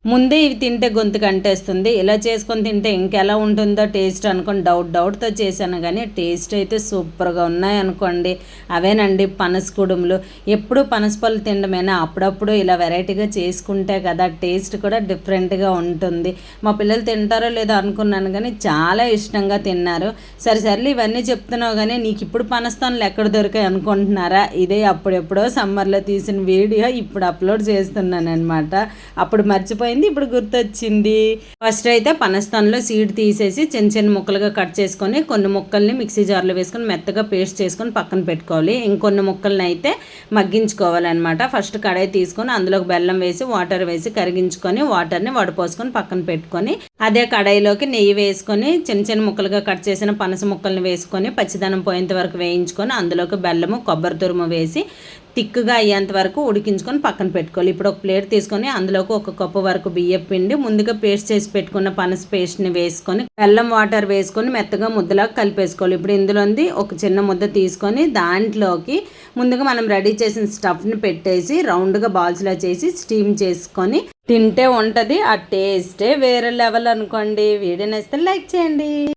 ముందే ఇవి తింటే గొంతు కంటేస్తుంది. ఇలా చేసుకొని తింటే ఇంకెలా ఉంటుందో టేస్ట్ అనుకోని డౌట్‌తో చేశాను గానీ టేస్ట్ అయితే సూపర్‌గా ఉన్నాయనుకోండి. అవేనండి పనస కుడుములు. ఎప్పుడు పనస పళ్ళు తినడమేనా, అప్పుడప్పుడు ఇలా వెరైటీగా చేసుకుంటే కదా టేస్ట్ కూడా డిఫరెంట్‌గా ఉంటుంది. మా పిల్లలు తింటారో లేదో అనుకున్నాను గానీ చాలా ఇష్టంగా తిన్నారు. సర్లే ఇవన్నీ చెప్తున్నావు గానీ నీకిప్పుడు పనసతొనలు ఎక్కడ దొరికాయి అనుకుంటున్నారా? ఇదే అప్పుడెప్పుడో సమ్మర్‌లో తీసిన వీడియో ఇప్పుడు అప్‌లోడ్ చేస్తున్నాననమాట. అప్పుడు మర్చిపోయింది, ఇప్పుడు గుర్తొచ్చింది. ఫస్ట్ అయితే పనసతొనలో సీడ్ తీసేసి చిన్న చిన్న ముక్కలుగా కట్ చేసుకొని కొన్ని ముక్కల్ని మిక్సీ జార్లో వేసుకొని మెత్తగా పేస్ట్ చేసుకొని పక్కన పెట్టుకోవాలి. ఇంకొన్ని ముక్కల్ని అయితే మగ్గించుకోవాలన్నమాట. ఫస్ట్ కడాయి తీసుకొని అందులోకి బెల్లం వేసి వాటర్ వేసి కరిగించుకొని వాటర్ని వడపోసుకొని పక్కన పెట్టుకొని అదే కడాయిలోకి నెయ్యి వేసుకొని చిన్న చిన్న ముక్కలుగా కట్ చేసిన పనస ముక్కల్ని వేసుకొని పచ్చిదనం పోయేంత వరకు వేయించుకొని అందులోకి బెల్లము కొబ్బరి తురుము వేసి తిక్కుగా అయ్యేంత వరకు ఉడికించుకొని పక్కన పెట్టుకోవాలి. ఇప్పుడు ఒక ప్లేట్ తీసుకొని అందులోకి ఒక కప్పు వరకు బియ్యం పిండి ముందుగా పేస్ట్ చేసి పెట్టుకున్న పనస పేస్ట్ని వేసుకొని బెల్లం వాటర్ వేసుకొని మెత్తగా ముద్దలాగా కలిపేసుకోవాలి. ఇప్పుడు ఇందులోంది ఒక చిన్న ముద్ద తీసుకొని దాంట్లోకి ముందుగా మనం రెడీ చేసిన స్టఫ్ని పెట్టేసి రౌండ్గా బాల్స్లా చేసి స్టీమ్ చేసుకొని తింటే ఉంటుంది. ఆ టేస్టే వేరే లెవెల్ అనుకోండి. వీడియో నచ్చితే లైక్ చేయండి.